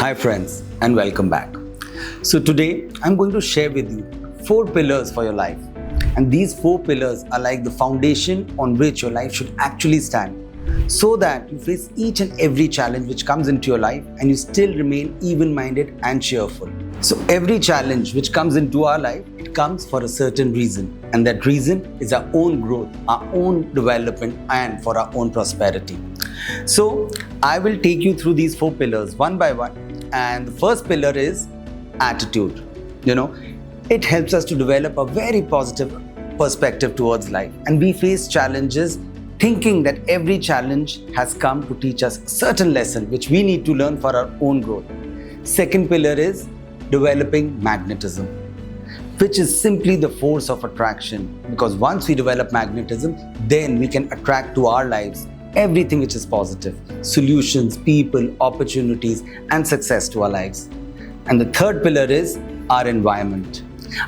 Hi friends, and welcome back. So today I'm going to share with you 4 pillars for your life. And these 4 pillars are like the foundation on which your life should actually stand, so that you face each and every challenge which comes into your life and you still remain even-minded and cheerful. So every challenge which comes into our life, it comes for a certain reason, and that reason is our own growth, our own development, and for our own prosperity. So I will take you through these 4 pillars one by one, and the first pillar is attitude. It helps us to develop a very positive perspective towards life, and we face challenges thinking that every challenge has come to teach us a certain lesson which we need to learn for our own growth. Second pillar is developing magnetism, which is simply the force of attraction, because once we develop magnetism, then we can attract to our lives everything which is positive, solutions, people, opportunities, and success to our lives. And the third pillar is our environment.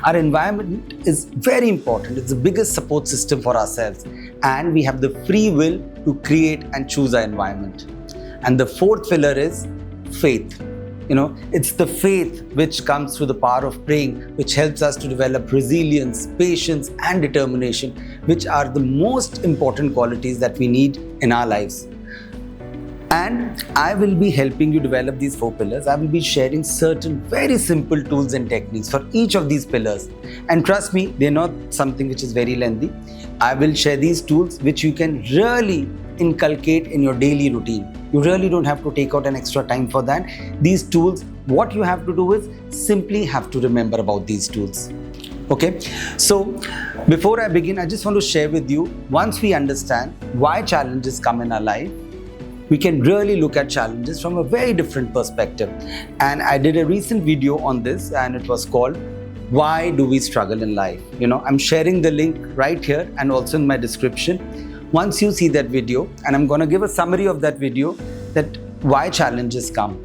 Our environment is very important. It's the biggest support system for ourselves, and we have the free will to create and choose our environment. And the fourth pillar is faith. It's the faith which comes through the power of praying, which helps us to develop resilience, patience, and determination, which are the most important qualities that we need in our lives. And I will be helping you develop these 4 pillars. I will be sharing certain very simple tools and techniques for each of these pillars. And trust me, they're not something which is very lengthy. I will share these tools which you can really inculcate in your daily routine. You really don't have to take out an extra time for that. These tools, what you have to do is simply have to remember about these tools. Okay, so before I begin, I just want to share with you, once we understand why challenges come in our life, we can really look at challenges from a very different perspective. And I did a recent video on this, and it was called Why Do We Struggle in Life? I'm sharing the link right here and also in my description. Once you see that video, and I'm going to give a summary of that video, that why challenges come.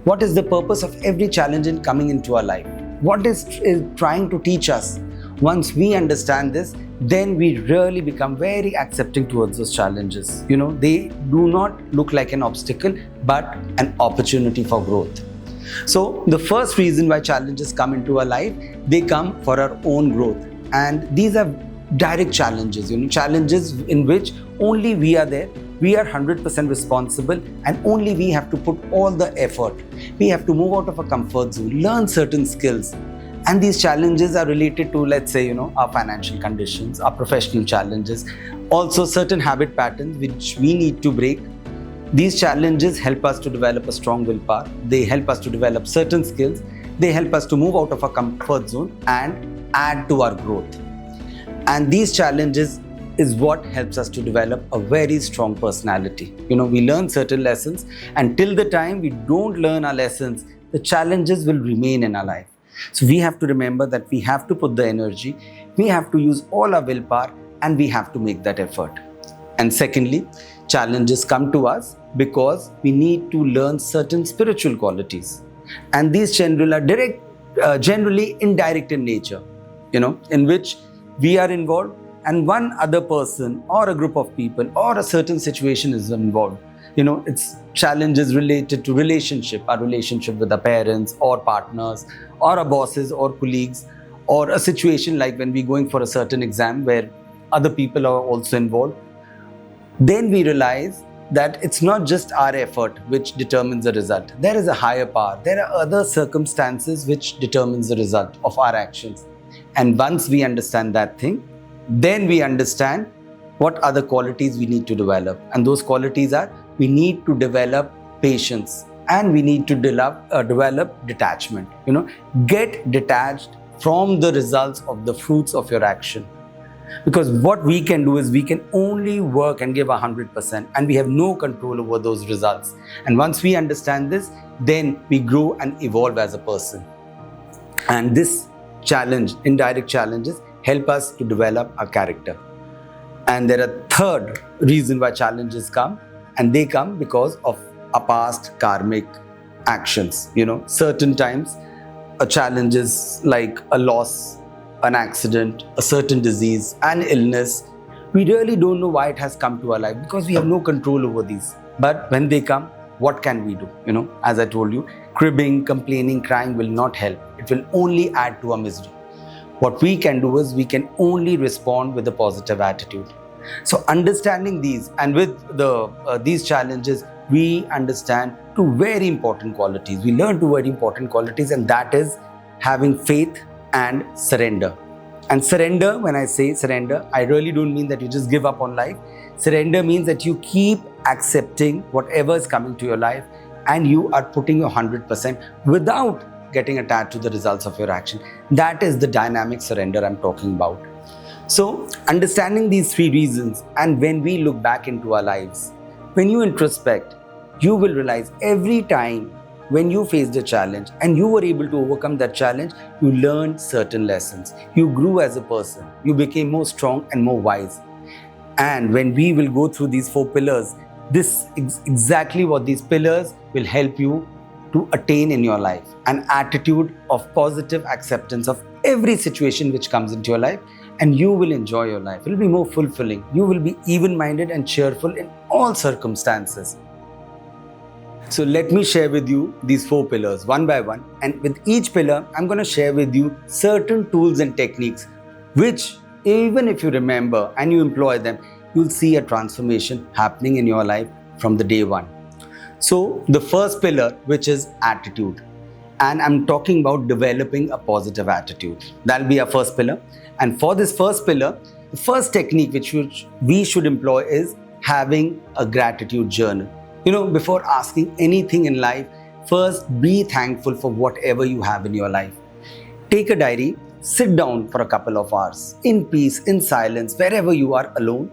What is the purpose of every challenge in coming into our life? What is trying to teach us? Once we understand this, then we really become very accepting towards those challenges. They do not look like an obstacle, but an opportunity for growth. So the first reason why challenges come into our life, they come for our own growth. And these are direct challenges, challenges in which only we are there. We are 100% responsible, and only we have to put all the effort. We have to move out of our comfort zone, learn certain skills. And these challenges are related to, let's say, our financial conditions, our professional challenges, also certain habit patterns which we need to break. These challenges help us to develop a strong willpower. They help us to develop certain skills. They help us to move out of our comfort zone and add to our growth. And these challenges is what helps us to develop a very strong personality. We learn certain lessons, and till the time we don't learn our lessons, the challenges will remain in our life. So we have to remember that we have to put the energy, we have to use all our willpower, and we have to make that effort. And secondly, challenges come to us because we need to learn certain spiritual qualities. And these generally indirect in nature, in which we are involved and one other person or a group of people or a certain situation is involved. It's challenges related to our relationship with our parents or partners or our bosses or colleagues, or a situation like when we're going for a certain exam where other people are also involved. Then we realize that it's not just our effort which determines the result. There is a higher power. There are other circumstances which determines the result of our actions. And once we understand that thing, then we understand what other qualities we need to develop. And those qualities are, we need to develop patience, and we need to develop detachment. Get detached from the results of the fruits of your action. Because what we can do is we can only work and give 100%, and we have no control over those results. And once we understand this, then we grow and evolve as a person. And this indirect challenges help us to develop our character. And there are third reason why challenges come, and they come because of our past karmic actions. Certain times a challenge is like a loss, an accident, a certain disease, an illness. We really don't know why it has come to our life because we have no control over these. But when they come, what can we do? As I told you, cribbing, complaining, crying will not help. It will only add to our misery. What we can do is we can only respond with a positive attitude. So understanding these, and with these challenges, we understand two very important qualities. We learn two very important qualities, and that is having faith and surrender. And surrender, when I say surrender, I really don't mean that you just give up on life. Surrender means that you keep accepting whatever is coming to your life, and you are putting your 100% without getting attached to the results of your action. That is the dynamic surrender I'm talking about. So, understanding these three reasons, and when we look back into our lives, when you introspect, you will realize every time when you faced a challenge and you were able to overcome that challenge, you learned certain lessons. You grew as a person. You became more strong and more wise. And when we will go through these 4 pillars, this is exactly what these pillars will help you to attain in your life. An attitude of positive acceptance of every situation which comes into your life, and you will enjoy your life. It will be more fulfilling. You will be even-minded and cheerful in all circumstances. So let me share with you these 4 pillars one by one, and with each pillar, I'm going to share with you certain tools and techniques which, even if you remember and you employ them, you'll see a transformation happening in your life from the day one. So the first pillar, which is attitude, and I'm talking about developing a positive attitude. That'll be our first pillar. And for this first pillar, the first technique which we should employ is having a gratitude journal. Before asking anything in life, first be thankful for whatever you have in your life. Take a diary, sit down for a couple of hours, in peace, in silence, wherever you are alone,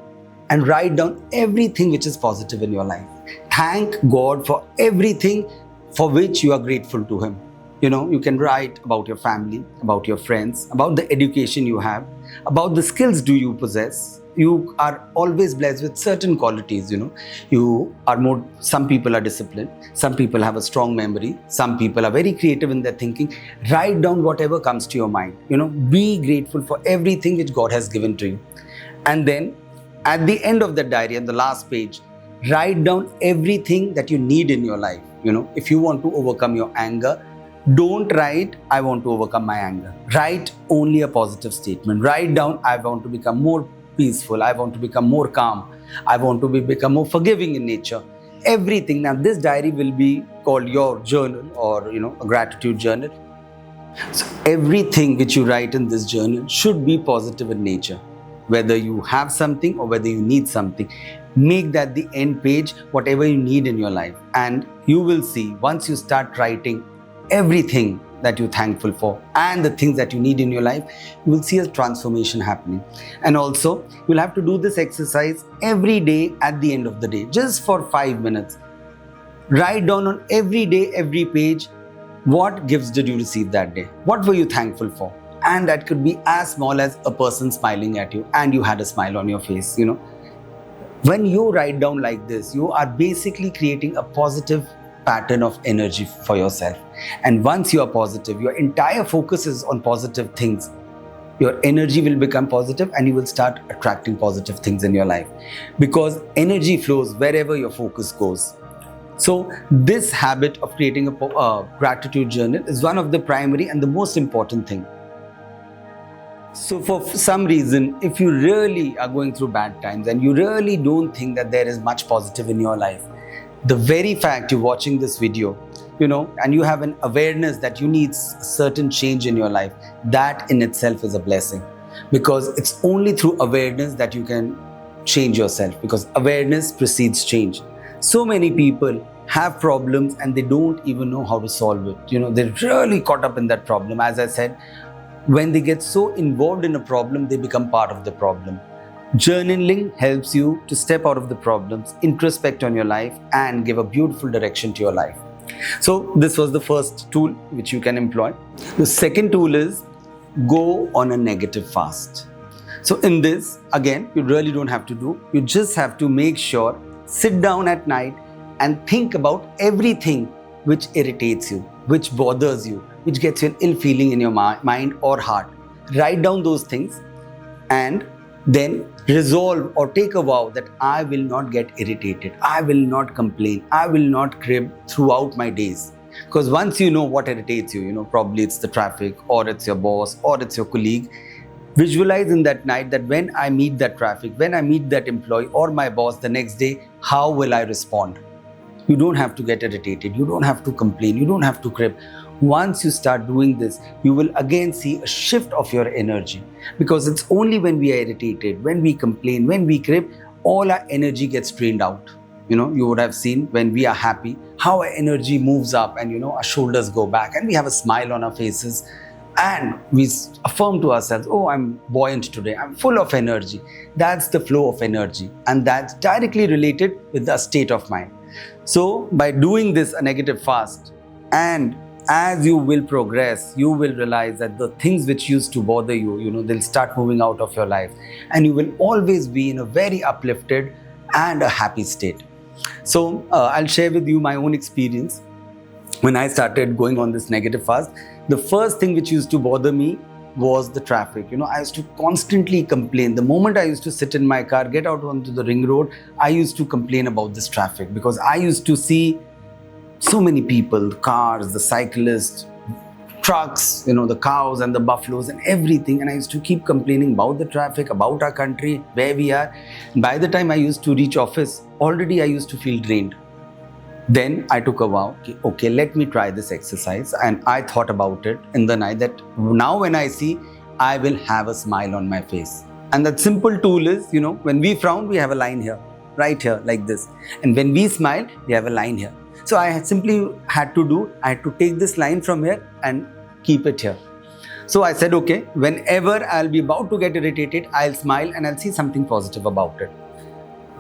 and write down everything which is positive in your life. Thank God for everything for which you are grateful to Him. You can write about your family, about your friends, about the education you have, about the skills do you possess. You are always blessed with certain qualities. Some people are disciplined, some people have a strong memory, some people are very creative in their thinking. Write down whatever comes to your mind. Be grateful for everything which God has given to you. And then at the end of the diary, on the last page, write down everything that you need in your life. If you want to overcome your anger, don't write, I want to overcome my anger. Write only a positive statement. Write down, I want to become more peaceful. I want to become more calm. I want to become more forgiving in nature. Everything. Now, this diary will be called your journal, or, a gratitude journal. So, everything which you write in this journal should be positive in nature. Whether you have something or whether you need something, make that the end page, whatever you need in your life. And you will see, once you start writing everything that you're thankful for and the things that you need in your life, you will see a transformation happening. And also, you'll have to do this exercise every day at the end of the day, just for 5 minutes. Write down on every day, every page, what gifts did you receive that day? What were you thankful for? And that could be as small as a person smiling at you and you had a smile on your face. When you write down like this, you are basically creating a positive pattern of energy for yourself. And once you are positive, your entire focus is on positive things. Your energy will become positive and you will start attracting positive things in your life, because energy flows wherever your focus goes. So this habit of creating a gratitude journal is one of the primary and the most important thing. So for some reason, if you really are going through bad times and you really don't think that there is much positive in your life, the very fact you're watching this video, and you have an awareness that you need a certain change in your life, that in itself is a blessing. Because it's only through awareness that you can change yourself, because awareness precedes change. So many people have problems and they don't even know how to solve it. They're really caught up in that problem. As I said, when they get so involved in a problem, they become part of the problem. Journaling helps you to step out of the problems, introspect on your life, and give a beautiful direction to your life. So this was the first tool which you can employ. The second tool is go on a negative fast. So in this, again, you really don't have to do. You just have to make sure, sit down at night and think about everything which irritates you, which bothers you, which gets you an ill feeling in your mind or heart. Write down those things and Then resolve or take a vow that I will not get irritated, I will not complain, I will not crib throughout my days. Because once you know what irritates you, probably it's the traffic, or it's your boss, or it's your colleague. Visualize in that night that when I meet that traffic, when I meet that employee or my boss the next day, how will I respond? You don't have to get irritated, you don't have to complain, you don't have to crib. Once you start doing this, you will again see a shift of your energy, because it's only when we are irritated, when we complain, when we crib, all our energy gets drained out. You would have seen when we are happy, how our energy moves up, and our shoulders go back and we have a smile on our faces, and we affirm to ourselves, oh, I'm buoyant today, I'm full of energy. That's the flow of energy, and that's directly related with the state of mind. So by doing this a negative fast, and as you will progress, you will realize that the things which used to bother you, they'll start moving out of your life, and you will always be in a very uplifted and a happy state. So I'll share with you my own experience. When I started going on this negative fast, the first thing which used to bother me was the traffic. I used to constantly complain. The moment I used to sit in my car, get out onto the ring road, I used to complain about this traffic, because I used to see so many people, cars, the cyclists, trucks, the cows and the buffaloes and everything. And I used to keep complaining about the traffic, about our country, where we are. And by the time I used to reach office, already I used to feel drained. Then I took a vow, okay, let me try this exercise. And I thought about it in the night that now when I see, I will have a smile on my face. And that simple tool is, when we frown, we have a line here, right here, like this. And when we smile, we have a line here. So I had to take this line from here and keep it here. So I said, okay, whenever I'll be about to get irritated, I'll smile and I'll see something positive about it.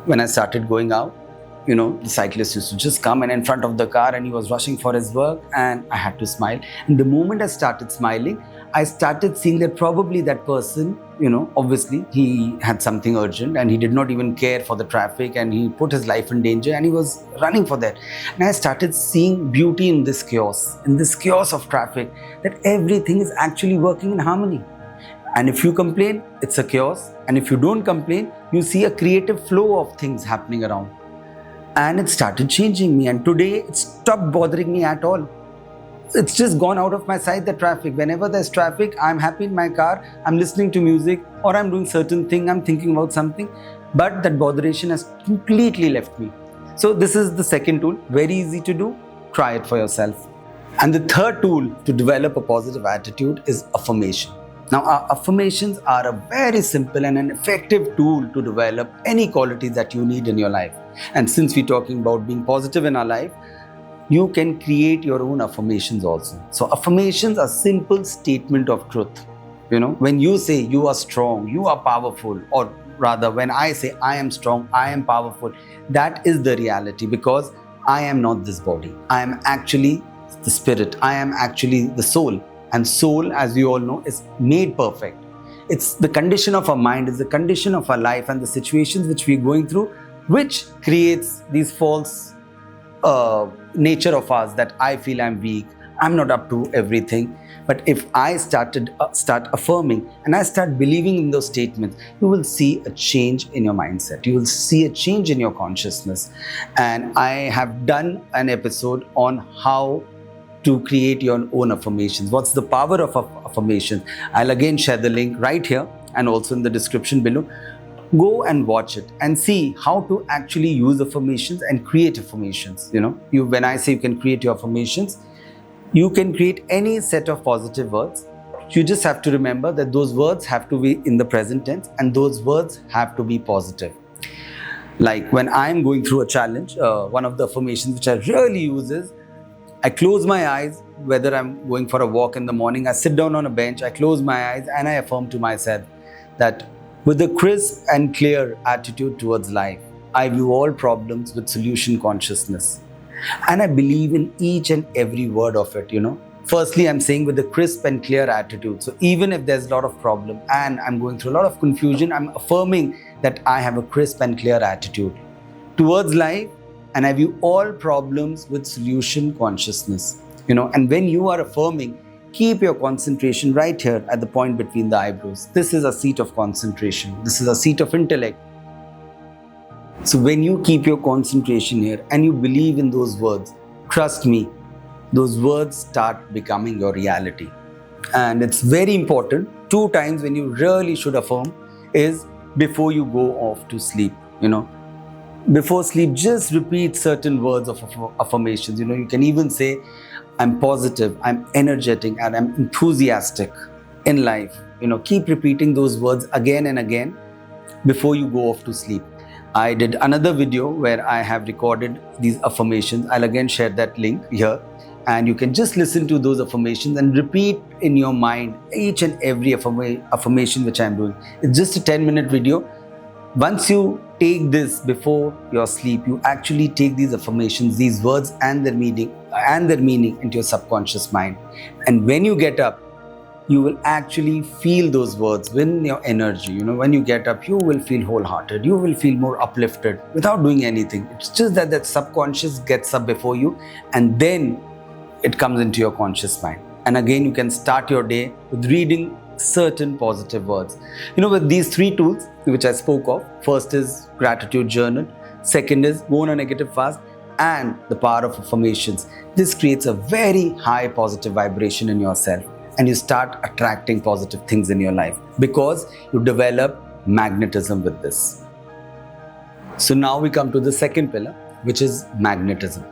When I started going out, the cyclist used to just come in front of the car, and he was rushing for his work, and I had to smile. And the moment I started smiling, I started seeing that probably that person, obviously he had something urgent, and he did not even care for the traffic, and he put his life in danger, and he was running for that. And I started seeing beauty in this chaos of traffic, that everything is actually working in harmony. And if you complain, it's a chaos. And if you don't complain, you see a creative flow of things happening around. And it started changing me. And today, it stopped bothering me at all. It's just gone out of my sight, the traffic. Whenever there's traffic, I'm happy in my car, I'm listening to music, or I'm doing certain thing, I'm thinking about something. But that botheration has completely left me. So this is the second tool. Very easy to do. Try it for yourself. And the third tool to develop a positive attitude is affirmation. Now, our affirmations are a very simple and an effective tool to develop any qualities that you need in your life. And since we're talking about being positive in our life, you can create your own affirmations also. So affirmations are simple statement of truth. When you say you are strong, you are powerful, or rather when I say I am strong, I am powerful, that is the reality, because I am not this body. I am actually the spirit. I am actually the soul. And soul, as we all know, is made perfect. It's the condition of our mind, it's the condition of our life and the situations which we're going through, which creates these false nature of us, that I feel I'm weak, I'm not up to everything. But if I start affirming and I start believing in those statements, you will see a change in your mindset. You will see a change in your consciousness. And I have done an episode on how to create your own affirmations. What's the power of affirmation? I'll again share the link right here and also in the description below. Go and watch it and see how to actually use affirmations and create affirmations. When I say you can create your affirmations, you can create any set of positive words. You just have to remember that those words have to be in the present tense, and those words have to be positive. Like when I'm going through a challenge, one of the affirmations which I really use is, I close my eyes, whether I'm going for a walk in the morning, I sit down on a bench, I close my eyes and I affirm to myself that with a crisp and clear attitude towards life, I view all problems with solution consciousness. And I believe in each and every word of it, Firstly, I'm saying with a crisp and clear attitude. So even if there's a lot of problem and I'm going through a lot of confusion, I'm affirming that I have a crisp and clear attitude towards life. And I view all problems with solution consciousness. And when you are affirming, keep your concentration right here at the point between the eyebrows. This is a seat of concentration. This is a seat of intellect. So when you keep your concentration here and you believe in those words, trust me, those words start becoming your reality. And it's very important. 2 times when you really should affirm is before you go off to sleep. Before sleep, just repeat certain words of affirmations. You can even say, I'm positive, I'm energetic, and I'm enthusiastic in life. Keep repeating those words again and again before you go off to sleep. I did another video where I have recorded these affirmations. I'll again share that link here. And you can just listen to those affirmations and repeat in your mind each and every affirmation which I'm doing. It's just a 10-minute video. Once you take this before your sleep, you actually take these affirmations, these words and their meaning into your subconscious mind. And when you get up, you will actually feel those words within your energy. When you get up, you will feel wholehearted. You will feel more uplifted without doing anything. It's just that subconscious gets up before you, and then it comes into your conscious mind. And again, you can start your day with reading certain positive words. With these 3 tools which I spoke of, first is gratitude journal, second is go on a negative fast, and the power of affirmations. This creates a very high positive vibration in yourself, and you start attracting positive things in your life because you develop magnetism with this. So now we come to the second pillar, which is magnetism.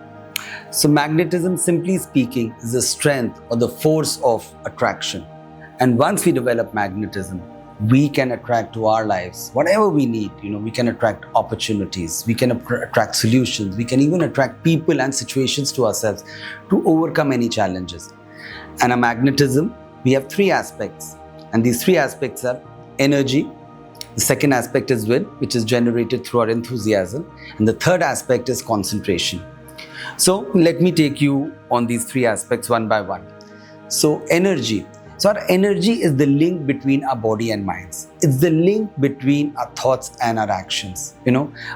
So magnetism, simply speaking, is the strength or the force of attraction. And once we develop magnetism, we can attract to our lives whatever we need. We can attract opportunities, we can attract solutions, we can even attract people and situations to ourselves to overcome any challenges. And a magnetism, we have 3 aspects. And these 3 aspects are energy. The second aspect is will, which is generated through our enthusiasm. And the third aspect is concentration. So let me take you on these 3 aspects one by one. So energy. So our energy is the link between our body and minds. It's the link between our thoughts and our actions.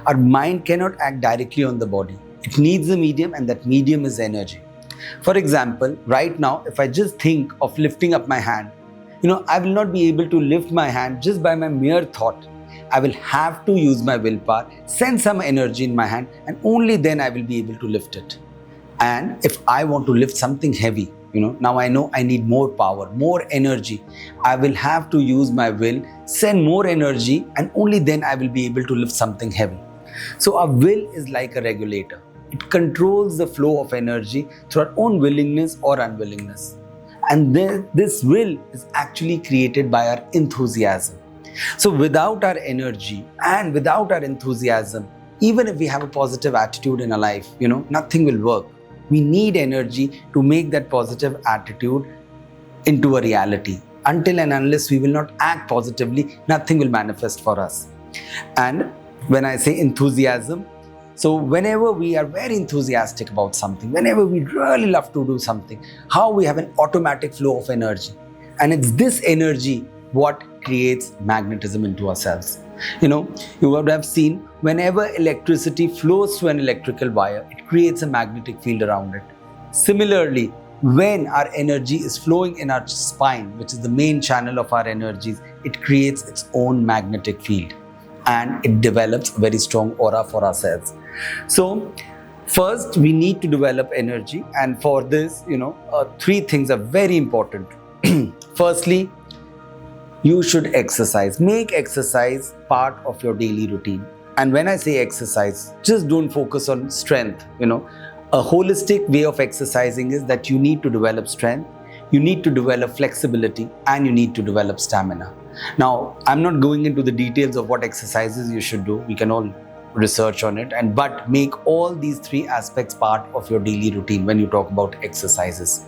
Our mind cannot act directly on the body. It needs a medium, and that medium is energy. For example, right now, if I just think of lifting up my hand, I will not be able to lift my hand just by my mere thought. I will have to use my willpower, send some energy in my hand, and only then I will be able to lift it. And if I want to lift something heavy, now I know I need more power, more energy. I will have to use my will, send more energy, and only then I will be able to lift something heavy. So our will is like a regulator. It controls the flow of energy through our own willingness or unwillingness. And this will is actually created by our enthusiasm. So without our energy and without our enthusiasm, even if we have a positive attitude in our life, nothing will work. We need energy to make that positive attitude into a reality. Until and unless we will not act positively, nothing will manifest for us. And when I say enthusiasm, so whenever we are very enthusiastic about something, whenever we really love to do something, how we have an automatic flow of energy. And it's this energy what creates magnetism into ourselves. You would have seen whenever electricity flows through an electrical wire, it creates a magnetic field around it. Similarly, when our energy is flowing in our spine, which is the main channel of our energies, it creates its own magnetic field and it develops a very strong aura for ourselves. So first we need to develop energy, and for this, 3 things are very important. Firstly, you should exercise. Make exercise part of your daily routine. And when I say exercise, just don't focus on strength. A holistic way of exercising is that you need to develop strength, you need to develop flexibility, and you need to develop stamina. Now, I'm not going into the details of what exercises you should do. We can all research on it, but make all these 3 aspects part of your daily routine when you talk about exercises.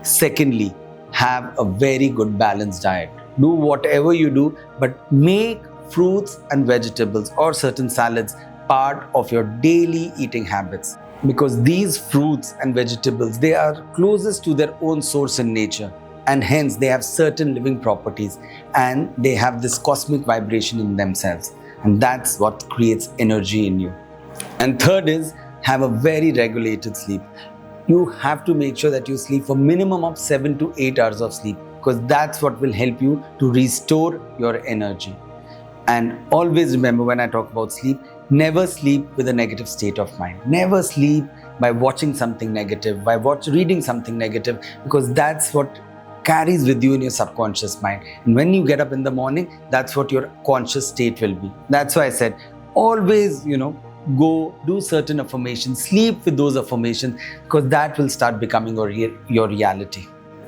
Secondly, have a very good balanced diet. Do whatever you do, but make fruits and vegetables or certain salads part of your daily eating habits, because these fruits and vegetables, they are closest to their own source in nature, and hence they have certain living properties and they have this cosmic vibration in themselves, and that's what creates energy in you. And third is have a very regulated sleep. you have to make sure that you sleep for minimum of 7 to 8 hours of sleep, because that's what will help you to restore your energy. And always remember, when I talk about sleep, never sleep with a negative state of mind. Never sleep by watching something negative, by reading something negative, because that's what carries with you in your subconscious mind. And when you get up in the morning, that's what your conscious state will be. That's why I said, always, go do certain affirmations, sleep with those affirmations, because that will start becoming your reality.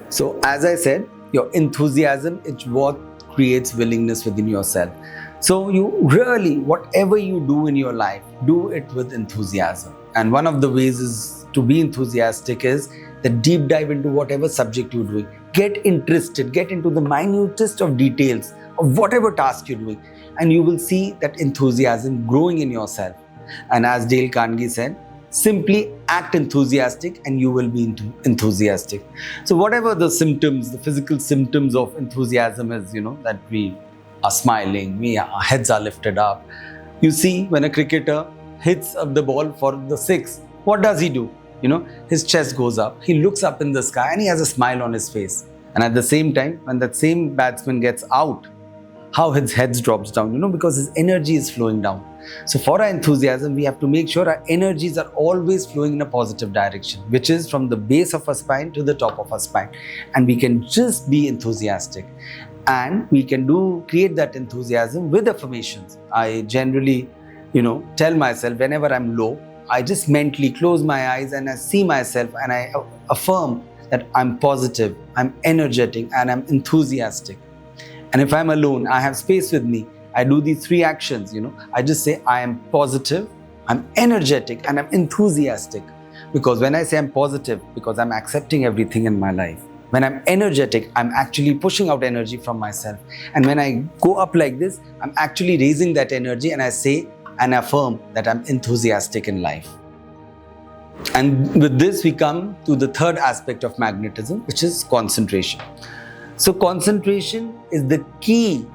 So as I said, your enthusiasm is what creates willingness within yourself. So you really, whatever you do in your life, do it with enthusiasm. And one of the ways is to be enthusiastic is the deep dive into whatever subject you're doing. Get interested, get into the minutest of details of whatever task you're doing, and you will see that enthusiasm growing in yourself. And as Dale Carnegie said, simply act enthusiastic and you will be enthusiastic. So whatever the symptoms, the physical symptoms of enthusiasm is, that we are smiling, our heads are lifted up. You see, when a cricketer hits up the ball for the six, what does he do? His chest goes up, he looks up in the sky and he has a smile on his face. And at the same time, when that same batsman gets out, how his head drops down, because his energy is flowing down. So for our enthusiasm, we have to make sure our energies are always flowing in a positive direction, which is from the base of our spine to the top of our spine. And we can just be enthusiastic. And we can create that enthusiasm with affirmations. I generally, tell myself whenever I'm low, I just mentally close my eyes and I see myself and I affirm that I'm positive, I'm energetic, and I'm enthusiastic. And if I'm alone, I have space with me, I do these 3 actions, I just say I am positive, I'm energetic, and I'm enthusiastic. Because when I say I'm positive, because I'm accepting everything in my life. When I'm energetic, I'm actually pushing out energy from myself. And when I go up like this, I'm actually raising that energy and I say and affirm that I'm enthusiastic in life. And with this, we come to the third aspect of magnetism, which is concentration. So concentration is the key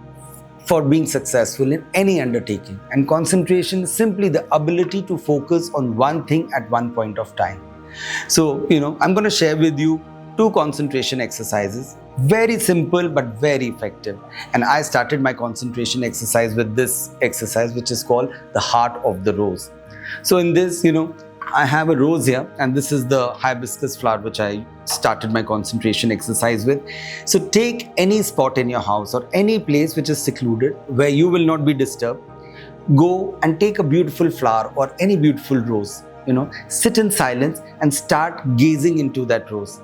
for being successful in any undertaking. And concentration is simply the ability to focus on one thing at one point of time. So, I'm going to share with you 2 concentration exercises. Very simple but very effective. And I started my concentration exercise with this exercise, which is called the heart of the rose. So in this, I have a rose here, and this is the hibiscus flower which I started my concentration exercise with. So take any spot in your house or any place which is secluded where you will not be disturbed. Go and take a beautiful flower or any beautiful rose. Sit in silence and start gazing into that rose.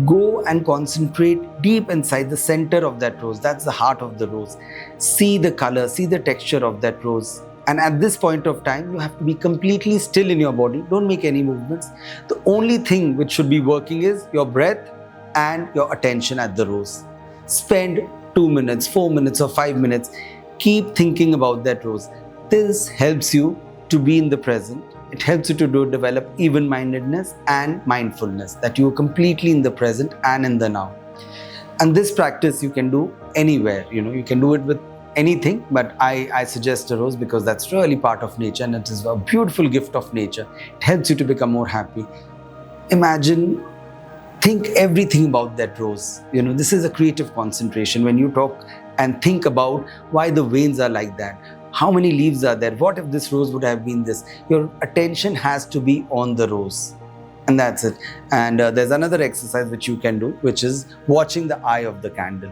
Go and concentrate deep inside the center of that rose. That's the heart of the rose. See the color, see the texture of that rose. And at this point of time, you have to be completely still in your body. Don't make any movements. The only thing which should be working is your breath and your attention at the rose. Spend 2 minutes, 4 minutes or 5 minutes. Keep thinking about that rose. This helps you to be in the present. It helps you to develop even-mindedness and mindfulness, that you are completely in the present and in the now. And this practice you can do anywhere. You can do it with anything, but I suggest a rose because that's really part of nature and it is a beautiful gift of nature. It helps you to become more happy. Imagine, think everything about that rose. This is a creative concentration. When you talk and think about why the veins are like that, how many leaves are there, what if this rose would have been this, your attention has to be on the rose. And that's it. And there's another exercise which you can do, which is watching the eye of the candle.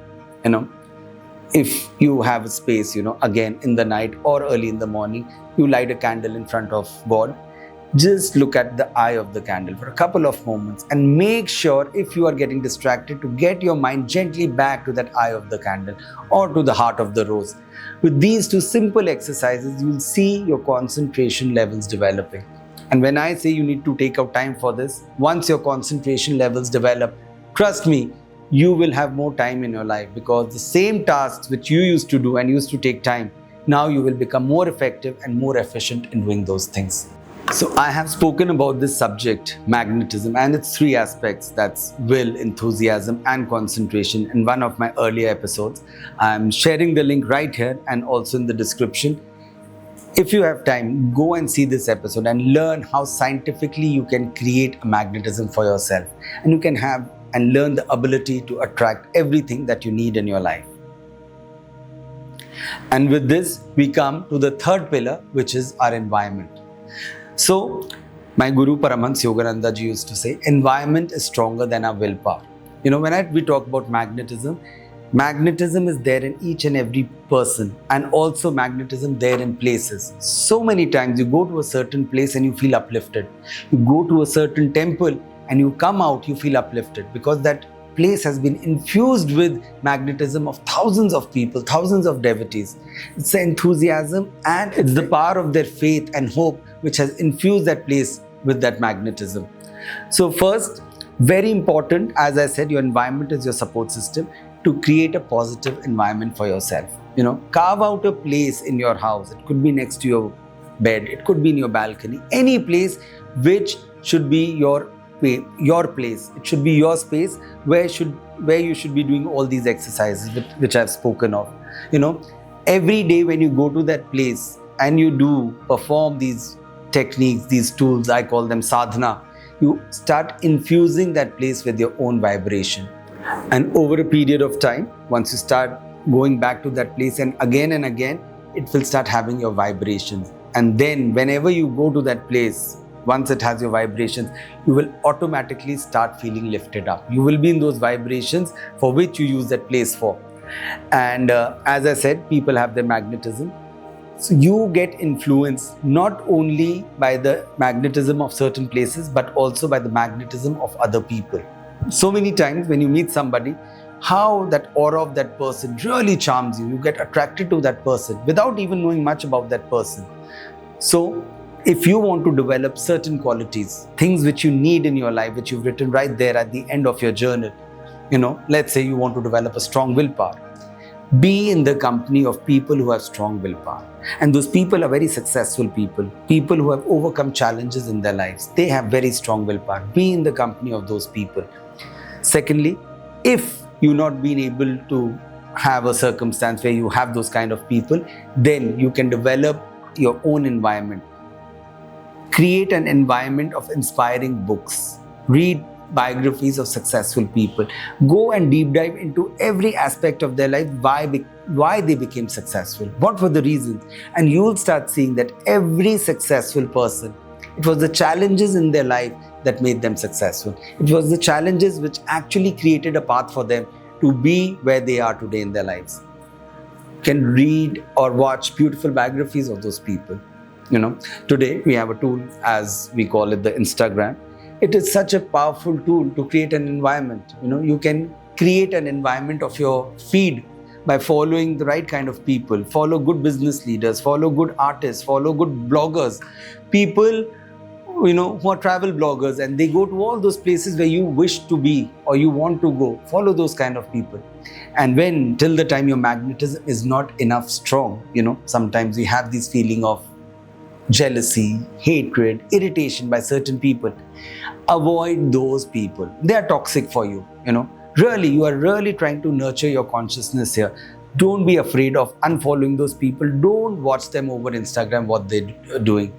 If you have a space, again in the night or early in the morning, you light a candle in front of God. Just look at the eye of the candle for a couple of moments and make sure, if you are getting distracted, to get your mind gently back to that eye of the candle or to the heart of the rose. With these 2 simple exercises, you will see your concentration levels developing. And when I say you need to take out time for this, once your concentration levels develop, trust me, you will have more time in your life, because the same tasks which you used to do and used to take time, now you will become more effective and more efficient in doing those things. So I have spoken about this subject, magnetism, and its 3 aspects, that's will, enthusiasm and concentration, in one of my earlier episodes. I'm sharing the link right here and also in the description. If you have time, go and see this episode and learn how scientifically you can create a magnetism for yourself, and you can have and learn the ability to attract everything that you need in your life. And with this, we come to the third pillar, which is our environment. So, my Guru Paramahansa Yogananda ji used to say, environment is stronger than our willpower. When we talk about magnetism is there in each and every person, and also magnetism there in places. So many times you go to a certain place and you feel uplifted. You go to a certain temple and you come out, you feel uplifted, because that place has been infused with magnetism of thousands of people, thousands of devotees. It's the enthusiasm and it's the power of their faith and hope which has infused that place with that magnetism. So first, very important, as I said, your environment is your support system. To create a positive environment for yourself. Carve out a place in your house. It could be next to your bed, it could be in your balcony, any place which should be your place. It should be your space where you should be doing all these exercises which I've spoken of. Every day when you go to that place and you do perform these techniques, these tools, I call them sadhana, you start infusing that place with your own vibration. And over a period of time, once you start going back to that place and again, it will start having your vibrations. And then whenever you go to that place, once it has your vibrations, you will automatically start feeling lifted up. You will be in those vibrations for which you use that place for. And as I said, people have their magnetism. So you get influenced not only by the magnetism of certain places, but also by the magnetism of other people. So many times when you meet somebody, how that aura of that person really charms you. You get attracted to that person without even knowing much about that person. So if you want to develop certain qualities, things which you need in your life, which you've written right there at the end of your journal, let's say you want to develop a strong willpower. Be in the company of people who have strong willpower. And those people are very successful people who have overcome challenges in their lives. They have very strong willpower. Be in the company of those people. Secondly, if you're not being able to have a circumstance where you have those kind of people, then you can develop your own environment. Create an environment of inspiring books. Read biographies of successful people. Go and deep dive into every aspect of their life, why they became successful, what were the reasons. And you'll start seeing that every successful person, it was the challenges in their life that made them successful. It was the challenges which actually created a path for them to be where they are today in their lives. You can read or watch beautiful biographies of those people. Today we have a tool, as we call it, the Instagram. It is such a powerful tool to create an environment. You can create an environment of your feed by following the right kind of people. Follow good business leaders, follow good artists, follow good bloggers, people who are travel bloggers, and they go to all those places where you wish to be or you want to go. Follow those kind of people. And till the time your magnetism is not enough strong, sometimes we have this feeling of jealousy, hatred, irritation by certain people. Avoid those people. They are toxic for you. Really, you are really trying to nurture your consciousness here. Don't be afraid of unfollowing those people. Don't watch them over Instagram, what they're doing.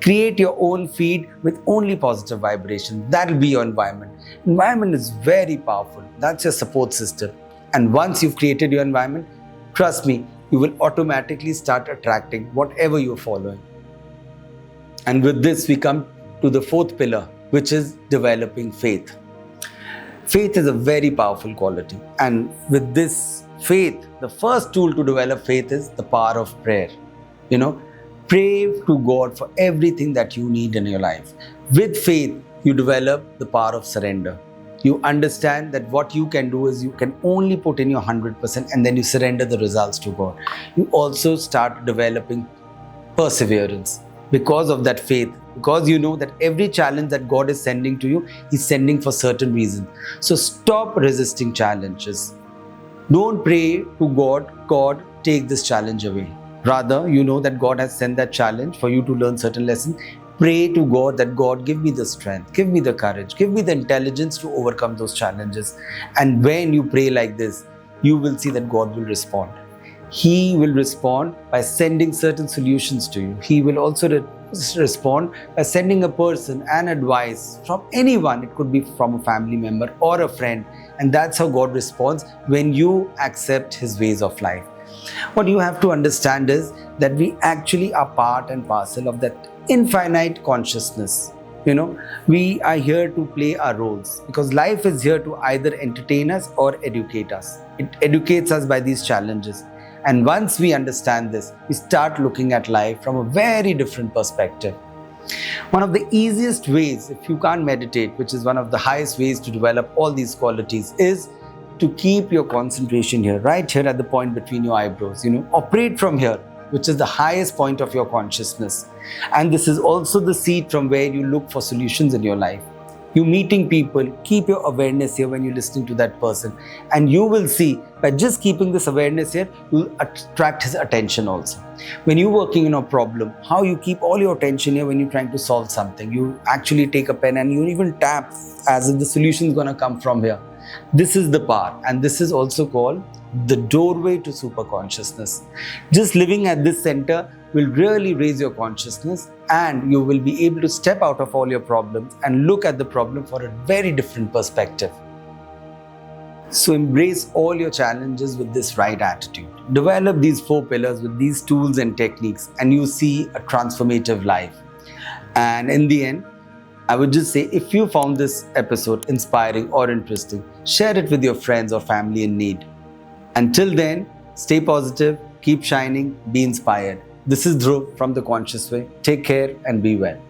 Create your own feed with only positive vibrations. That will be your environment. Environment is very powerful. That's your support system. And once you've created your environment, trust me, you will automatically start attracting whatever you're following. And with this, we come to the fourth pillar, which is developing faith. Faith is a very powerful quality. And with this faith, the first tool to develop faith is the power of prayer. Pray to God for everything that you need in your life. With faith, you develop the power of surrender. You understand that what you can do is you can only put in your 100% and then you surrender the results to God. You also start developing perseverance because of that faith, because you know that every challenge that God is sending to you, He's sending for certain reasons. So stop resisting challenges. Don't pray to God, take this challenge away. Rather, you know that God has sent that challenge for you to learn certain lessons. Pray to God that God, give me the strength, give me the courage, give me the intelligence to overcome those challenges. And when you pray like this, you will see that God will respond. He will respond by sending certain solutions to you. He will also respond by sending a person an advice from anyone. It could be from a family member or a friend. And that's how God responds when you accept His ways of life. What you have to understand is that we actually are part and parcel of that infinite consciousness. We are here to play our roles because life is here to either entertain us or educate us. It educates us by these challenges. And once we understand this, we start looking at life from a very different perspective. One of the easiest ways, if you can't meditate, which is one of the highest ways to develop all these qualities, is to keep your concentration here, right here at the point between your eyebrows. Operate from here, which is the highest point of your consciousness. And this is also the seat from where you look for solutions in your life. You meeting people, keep your awareness here when you're listening to that person. And you will see, by just keeping this awareness here, you'll attract his attention also. When you're working on a problem, how you keep all your attention here when you're trying to solve something. You actually take a pen and you even tap as if the solution is going to come from here. This is the power, and this is also called the doorway to super consciousness. Just living at this center will really raise your consciousness, and you will be able to step out of all your problems and look at the problem for a very different perspective. So embrace all your challenges with this right attitude. Develop these 4 pillars with these tools and techniques, and you see a transformative life. And in the end, I would just say, if you found this episode inspiring or interesting, share it with your friends or family in need. Until then, stay positive, keep shining, be inspired. This is Dhruv from The Conscious Way. Take care and be well.